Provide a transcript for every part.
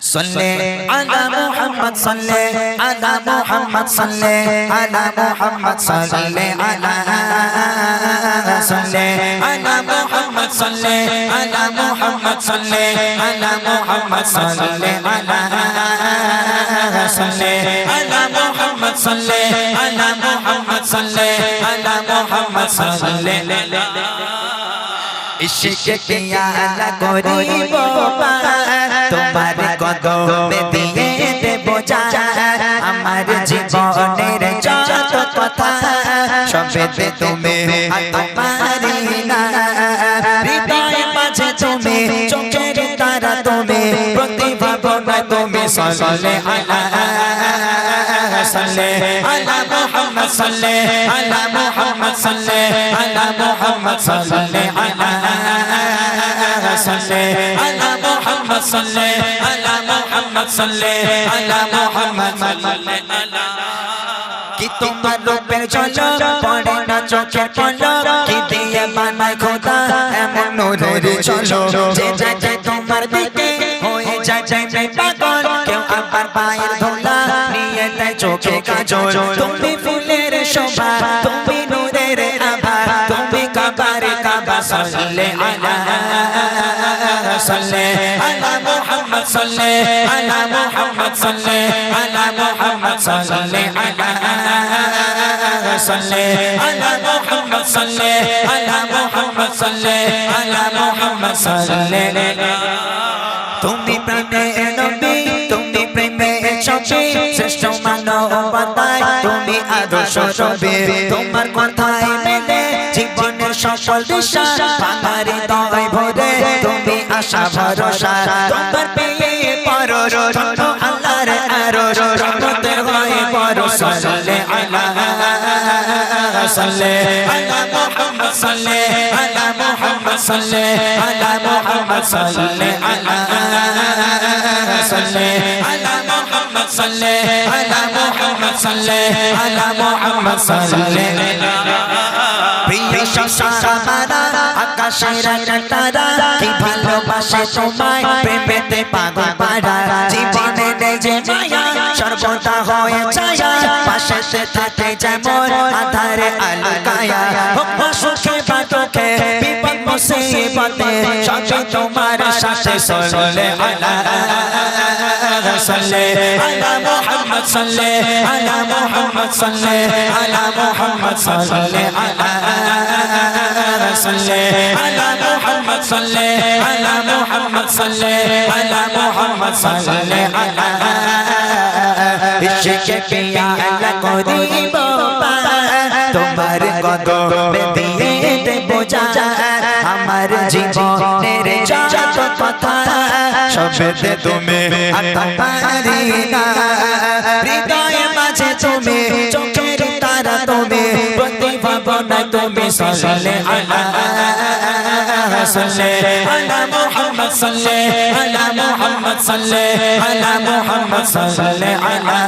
صلي على محمد صلي على محمد صلي على محمد صلي على صلي على محمد صلي على محمد صلي على محمد صلي على صلي على محمد صلي على محمد صلي على محمد صلي इश्क किया करीब তোমার কদমে দিয়ে দেব জান আমার জীবনের যত কথা সবেতে তুমি তোমারই না হৃদয় মাঝে তুমি চোখের তারা তুমি প্রতিভা বনা তুমি সাল্লে আলা صلي على محمد صلي على محمد صلي على محمد صلي على صلي على محمد صلي على محمد صلي على محمد صلي على कि तुम्हार रूपेर झलक पड़े ना चोखेर पलक कि दिए बानाय खुदा एमन नूरेर झलक जे जाए तुम्हार दिके होए जाए पागल केउ आबार पाয়ের ধুলা নিয়ে তাই চোখে কাজল তুমি ফুলের শোভা তুমি নূরের আভা তুমি কাবারে কাবা সাল্লে আলা صلي على محمد صلي على محمد صلي على محمد صلي على صلي على محمد صلي على محمد صلي على محمد صلي তুমি প্রেমে নবী তুমি প্রেমে ছবি শ্রেষ্ঠ মানবতায় তুমি আদর্শ ছবি তোমার কথায় মেলে জীবনের সকল দিশা আমার হৃদয় ভরে তুমি আশা ভরসা তোমার পেয়ে পরশ ছোট আল্লাহর আরশ রহমতের হয়ে পরশ সাল্লে আলা صلي على محمد صلي على محمد صلي على محمد صلي على صلي على محمد صلي على محمد صلي على محمد صلي প্রিয় শাসামারা আকাশের তারা কি ভালোবাসে তোমায় প্রেমেতে পাগল পাড়া জীবনে নেই যে মায়া সর্বদা হয়ে ছায়া পাশেতে থাকে যেমন আধারে আলো কায়া হোক সুখে বা দুঃখে বিপদ মুসিবতে সবে তোমার সাথে সাল্লে আলা صلي على محمد صلي على محمد صلي على محمد صلي على صلي على محمد صلي على محمد صلي على محمد صلي على इश्क किया करीब তোমার কদমে দিয়ে দেব জান আমার জীবনের যত কথা সবেতে তুমি তোমারই না হৃদয় মাঝে তুমি চোখের তারা তুমি প্রতিভা বনা তুমি সাল্লে আলা صلي على محمد صلي على محمد صلي على محمد صلي على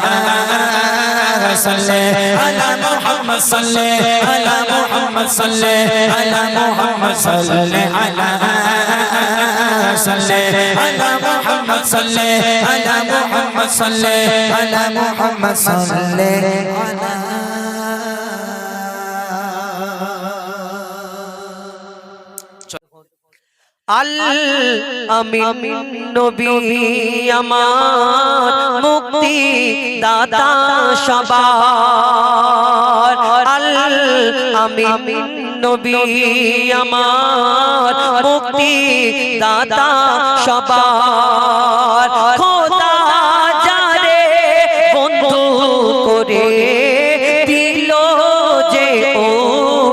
صلي على محمد صلي على محمد صلي على محمد صلي على صلي على محمد صلي على محمد صلي على محمد صلي على আল আমিন নবী আমার মুক্তি দাতা সবার আল আমিন নবী আমার মুক্তি দাতা সবার খোদা যারে বন্ধু করে দিল যে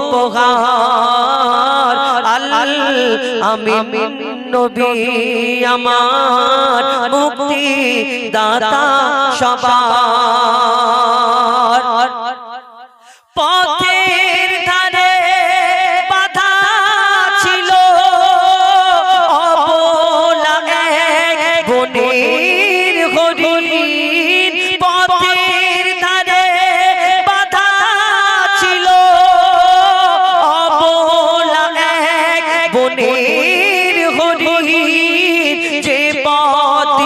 উপহার আল আমিন নবী আমার মুক্তি দাতা সবার পথের ধারে বাধা ছিল অবলা এক বনের হরিণ পথের ধারে বাধা ছিল অবলা এক বনের হরিণ যে পথ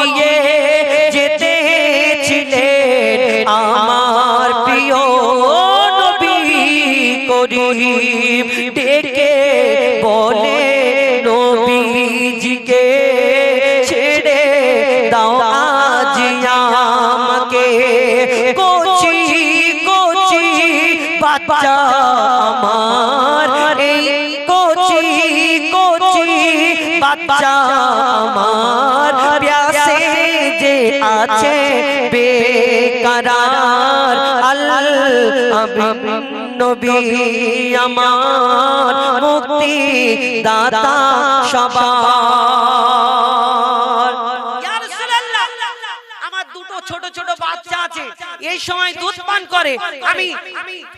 করিম ডেকে বলে নবীজিকে ছেড়ে দাও আজ আমাকে কচি কচি বাচ্চা আমার এই কচি কচি বাচ্চা আমার প্যাসে যে আছে বেকরার আল্লাহ নবী আমার মুক্তি দাতা সবার। ইয়া রাসূলুল্লাহ, আমার দুটো ছোট ছোট বাচ্চা আছে, এই সময় দুধ পান করে।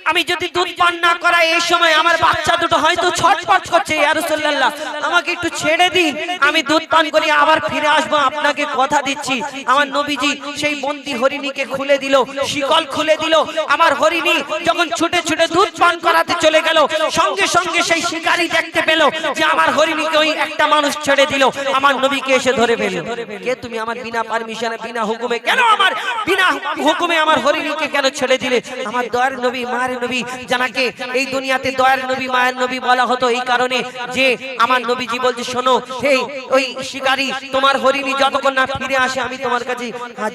আমি যদি দুধ পান না করাই এই সময় আমার বাচ্চা দুটো হয়তো ছটফট করছে। ইয়া রাসূলুল্লাহ, আমাকে একটু ছেড়ে দিন, আমি দুধ পান করি আবার ফিরে আসবো, আপনাকে কথা দিচ্ছি। আমার নবীজি সেই বন্দী হরিণীকে খুলে দিল, শিকল খুলে দিল। আমার হরিণী যখন ছুটে ছুটে দুধ পান করাতে চলে গেল, সঙ্গে সঙ্গে সেই শিকারী দেখতে পেল যে আমার হরিণীকে ওই একটা মানুষ ছেড়ে দিল। আমার নবীকে এসে ধরে ফেলল। কে তুমি? আমার বিনা পারমিশনে বিনা হুকুমে কেন আমার বিনা হুকুমে আমার হরিণীকে কেন ছেড়ে দিলে? আমার দয়ার নবী মায়ের নবী, জানাকে এই দুনিয়াতে দয়ার নবী মায়ের নবী বলা হতো এই কারণে যে আমার নবীজি বলছে, শোনো হে ওই শিকারী, তোমার হরিণী যতক্ষণ না ফিরে আসে আমি তোমার কাছে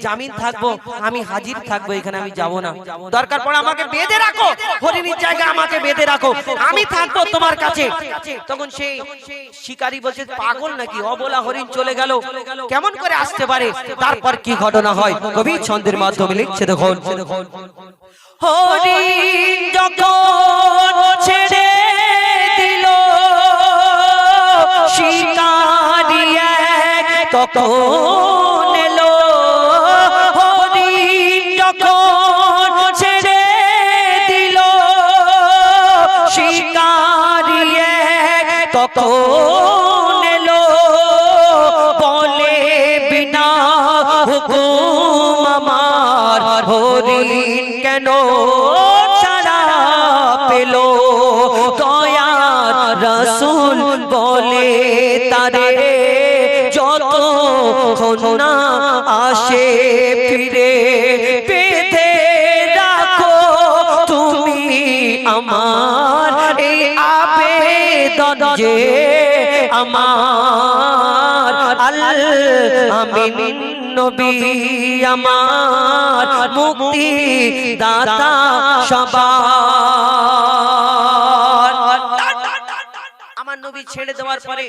জামিন থাকবো, আমি হাজির থাকবো, এখানে আমি যাব না। দরকার পড়ে আমাকে বেঁধে রাখো, হরিণীর জায়গায় আমাকে বেঁধে রাখো, আমি থাকবো তোমার কাছে। তখন সেই শিকারী বলছে, পাগল নাকি? অবলা হরিণ চলে গেল, কেমন করে আসতে পারে? তারপর কি ঘটনা হয় কবি ছন্দের মাধ্যমে লিখছে দেখুন। হরিণ যখন ছেড়ে দিল শিকারী তখন এলো, হরিণ যখন ছেড়ে দিল শিকারী তখন এলো, বলে বিনা হুকুম আমার হরিণ কেন ছাড়া পেল? দয়ার রাসূল বলে তারে যতক্ষণ না আসে ফিরে, বেঁধে রাখো তুমি আমার এই আবেদন যে আমার আমিন নবী আমার মুক্তি দাতা সবার। আমার নবী ছেড়ে দেওয়ার পরে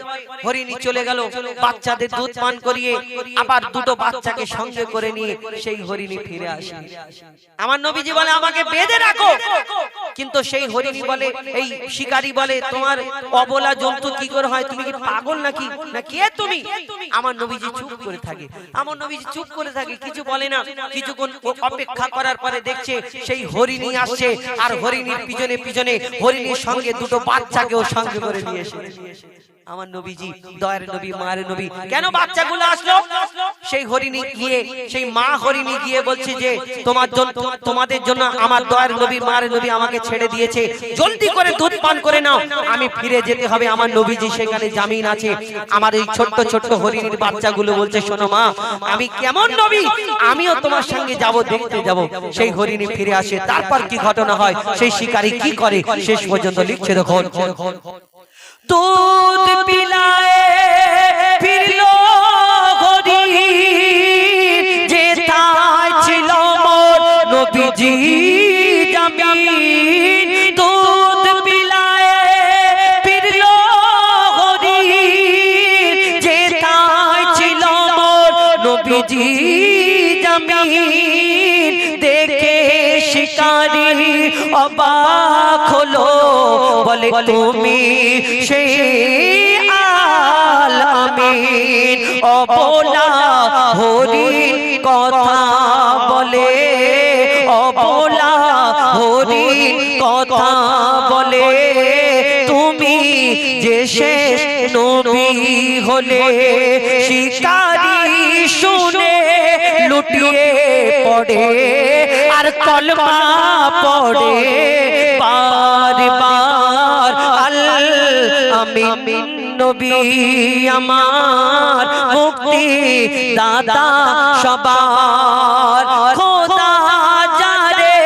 হরিণী চলে গেল, বাচ্চাদের দুধ পান করিয়ে আবার দুটো বাচ্চাকে সঙ্গে করে নিয়ে সেই হরিণী ফিরে আসে। আমার নবীজি বলে আমাকে বেঁধে রাখো, কিন্তু সেই হরিণী বলে, এই শিকারী বলে, তোমার অবলা জন্তু কি করে হয়? তুমি কি পাগল নাকি? না কে তুমি? আমার নবীজি চুপ করে থাকে। আমার নবীজি চুপ করে থাকে, কিছু বলে না। কিছুক্ষণ অপেক্ষা করার পরে দেখছে সেই হরিণী আসছে, আর হরিণীর পিছনে পিছনে হরিণীর সঙ্গে দুটো বাচ্চাকেও সঙ্গে করে নিয়ে এসে আমার নবীজি দয়ার নবী মায়ের নবী, কেন বাচ্চাগুলো আসলো? সেই হরিণী গিয়ে, সেই মা হরিণী গিয়ে বলছে যে তোমাদের জন্য আমার দয়ার নবী মায়ের নবী আমাকে ছেড়ে দিয়েছে, জলদি করে দুধ পান করে নাও, আমি ফিরে যেতে হবে। আমার নবীজি সেখানে জামিন আছে। আমার এই ছোট্ট ছোট্ট হরিণীর বাচ্চাগুলো বলছে, শোনো মা, আমি কেমন নবী, আমিও তোমার সঙ্গে যাব, দেখতে যাব। সেই হরিণী ফিরে আসে। তারপর কি ঘটনা হয়, সেই শিকারী কি করে, শেষ পর্যন্ত লিখছে দেখুন। দুধ পিলায়ে ফিরলো হরিণ, যেথায় ছিল মোর নবীজি জামিন। দুধ পিলায়ে ফিরলো হরিণ, যেথায় ছিল মোর নবীজি জামিন। দেখে শিকারী অবাক হলো, বলে তুমি সেই আলামিন। অবলা হরিণ কথা বলে, অবলা হরিণ কথা বলে, তুমি যে শেষ নবী হলে। শিকারী শুনে লুটিয়ে পড়ে আর কলমা পড়ে বারবার, আমিন নবী আমার মুক্তি দাতা সবার। খোদা যারে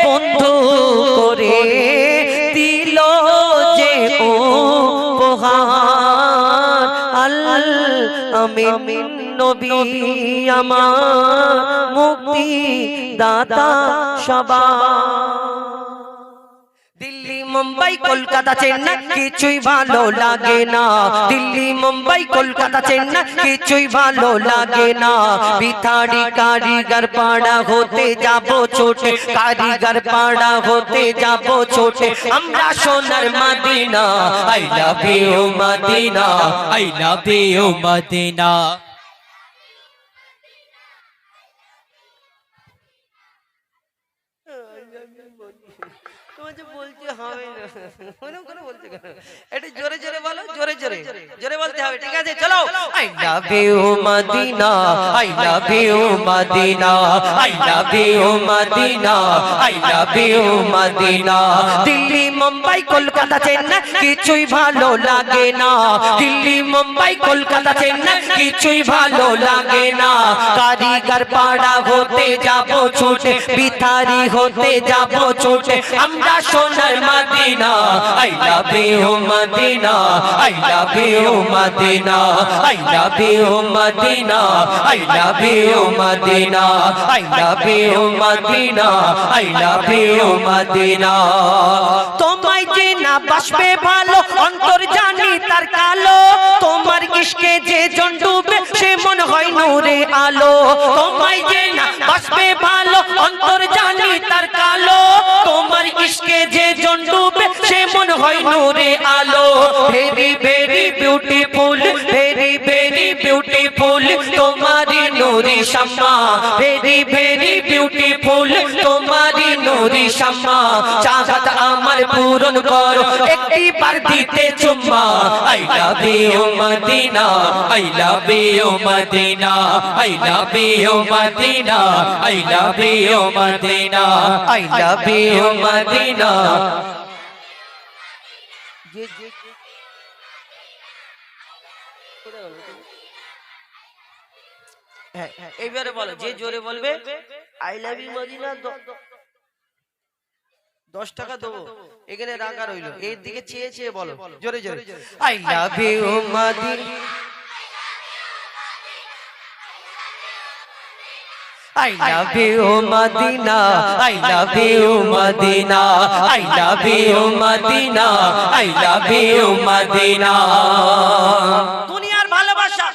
বন্ধু করে নবী আমার মুক্তি দাতা সবার। দিল্লি মুম্বাই কলকাতা চেন্নাই কিছুই ভালো লাগে না, দিল্লি মুম্বাই কলকাতা চেন্নাই কিছুই ভালো লাগে না। ভিখারি কারিগর পাড়া হতে যাব ছোটে, কারিগর পাড়া হতে যাব ছোটে, আমরা সোনার Madina. I love you Madina, I love you Madina. বলতে হবে না, বলতে একটু জোরে জোরে বলো, জোরে জোরে জোরে বলতে হবে, ঠিক আছে চলো। I love you Madina, I love you Madina, I love you Madina, I love you Madina. Delhi Mumbai Kolkata Chennai কিছুই ভালো লাগে না, দিল্লি মুম্বাই কলকাতা চেন্নাই কিছুই ভালো লাগে না। কারিগর পাড়া হতে যাব ছোটে, ভিখারি হতে যাব ছোটে, আমরা সোনার Madina. I love you Madina, I love you Madina, I love you Madina, I love you Madina, I love you Madina, I love you Madina. তোমায় যে না বাসবে ভালো অন্তর জানি তার কালো, তোমার ইশকে যে জন ডুবে সে মন হয় নূরে আলো। তোমায় যে না বাসবে ভালো অন্তর জানি তার কালো, তোমার ইশকে যে জন ডুবে সে মন হয় নূরে আলো। Very very beautiful, very very beautiful তোমারি নূরি শাম্মা, ভেরি ভেরি বিউটিফুল তোমারি নূরি শাম্মা। চাহত আমার পূরণ করো একটি বার দিতে চুম্মা। I love you Madina, I love you Madina, I love you Madina, I love you Madina, I love you Madina. এইবারে বলো, যে জোরে বলবে আই লাভ ইউ মদিনা 10 টাকা দেবো, এখানে রাখা রইলো। এর দিকে চেয়ে চেয়ে বলো জোরে জোরে, I love you Madina, I love you Madina, I love you Madina, I love you Madina, I love you Madina। দুনিয়ার ভালোবাসা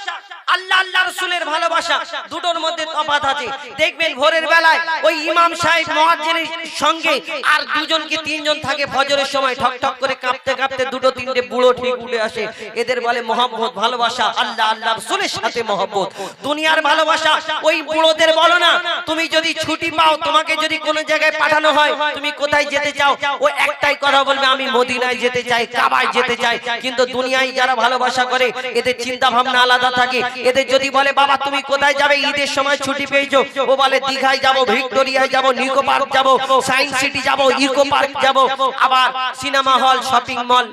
আল্লাহ আল্লাহ রাসূলের ভালোবাসা দুটোর মধ্যে তফাৎ আছে। দেখবেন ভোরের বেলায় ওই ইমাম সাহেব মুয়াজ্জিনের সঙ্গে আর দুজনকে তিনজন থাকে, ফজরের সময় ঠক ঠক করে কাঁপতে কাঁপতে দুটো তিনটে বুড়ো ঠিক উঠে আসে, এদের বলে মহব্বত ভালোবাসা, আল্লাহ আল্লাহ রাসূলের সাথে মহব্বত। দুনিয়ার ভালোবাসা ওই বুড়োদের বলো না, তুমি যদি ছুটি পাও, তোমাকে যদি কোনো জায়গায় পাঠানো হয়, তুমি কোথায় যেতে চাও, ও একটাই কথা বলবে আমি মদিনায় যেতে চাই, কাবায় যেতে চাই। কিন্তু দুনিয়ায় যারা ভালোবাসা করে এদের চিন্তা ভাবনা আলাদা থাকে। এদের যদি বলে বাবা তুমি কোথায় যাবে, ঈদের সময় ছুটি পেয়েছো, ও বলে দীঘায় যাব, ভিক্টোরিয়ায় যাব, নিকো পার্ক যাব, সায়েন্স সিটি যাব, ইকো পার্ক যাব, আবার সিনেমা হল, শপিং মল।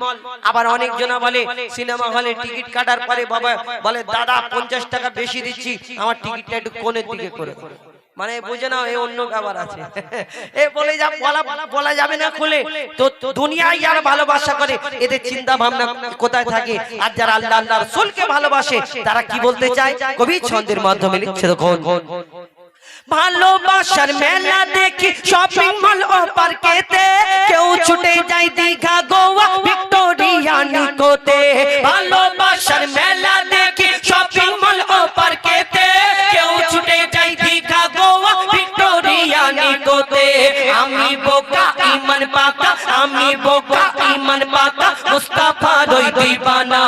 আবার অনেক জনা বলে সিনেমা হলে টিকিট কাটার পরে বাবা বলে দাদা 50 টাকা বেশি দিচ্ছি, আমার টিকিটটা একটু কোণের দিকে করে, মানে বুঝে নাও এই অন্য ব্যাপার আছে। এ বলে যা বলা যাবে না খুলে। তো দুনিয়ায় যারা ভালোবাসা করে এদের চিন্তা ভাবনা কোথায় থাকে, আর যারা আল্লাহ আল্লাহ রাসূলকে ভালোবাসে তারা কি বলতে চায়, কবি ছন্দের মাধ্যমে লিখছে দেখুন। ভালোবাসার মেলা দেখি শপিং মল ও পার্কেতে, কেউ ছুটে যায় দীঘা গোয়া ভিক্টোরিয়া নিকোতে। ভালোবাসার মেলা দেখি শপিং মল ও পার্কেতে, কেউ ছুটে যায় দীঘা গোয়া ভিক্টোরিয়া নিকোতে। আমি বোকা ঈমান পাকা, আমি বোকা ঈমান পাকা, মুস্তাফার ওই দিবানা।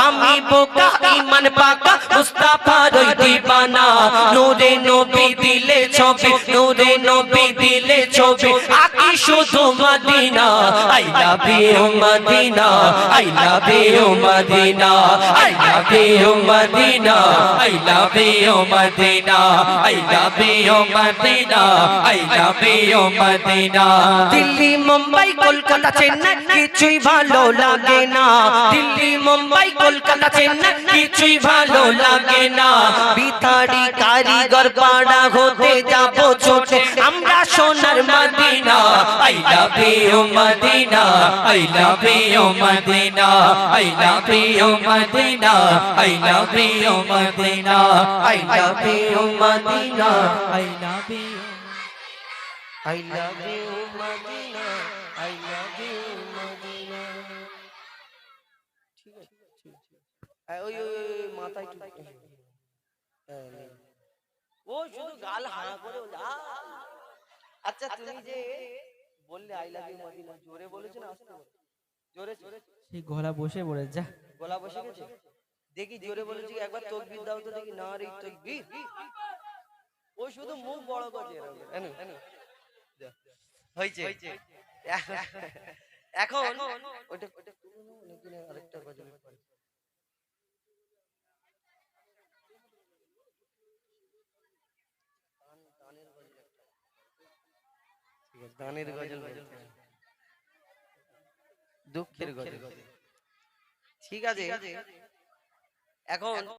আমি বোকা ঈমান পাকা, মুস্তাফার ওই দিবানা। নূরে নবী দিলে ছবি, নূরে নবী দিলে ছবি, আকি শুধু Madina. I love you Madina, I love you Madina, I love you Madina, I love you Madina, I love you Madina, I love you Madina. Delhi Mumbai Kolkata Chennai কিছুই ভালো লাগে না, দিল্লি মুম্বাই কলকাতা চেন্নাই কিছুই ভালো লাগে না। ভিখারি কারিগর পাড়া হতে যাব ছোটে, আমরা সোনার Medina. I love you Madina, I love you Madina, I love you Madina, I love you Madina, I love you Madina, I love you. I love you Madina, I love you Madina। ঠিক আছে ঠিক আছে ওই ওই ওই মাথায় একটু ও শুধু গাল হাঁ করে বলে, আচ্ছা তুমি যে বললে আই লাভ ইউ মদিনা, জোরে বলেছো না আস্তে বলেছো? জোরে জোরে সেই গলা বসে পড়ে যা। গলা বসে গেছে, দেখি জোরে বলেছি একবার তাকবীর দাও তো দেখি, নারে তাকবীর। ও শুধু মুখ বড় করছে এরকম হয়েছে। এখন ওটা তুলে নাও নাকি না আরেকটা গজল পড়ে? গানের গজল, দুঃখের গজল, ঠিক আছে। এখন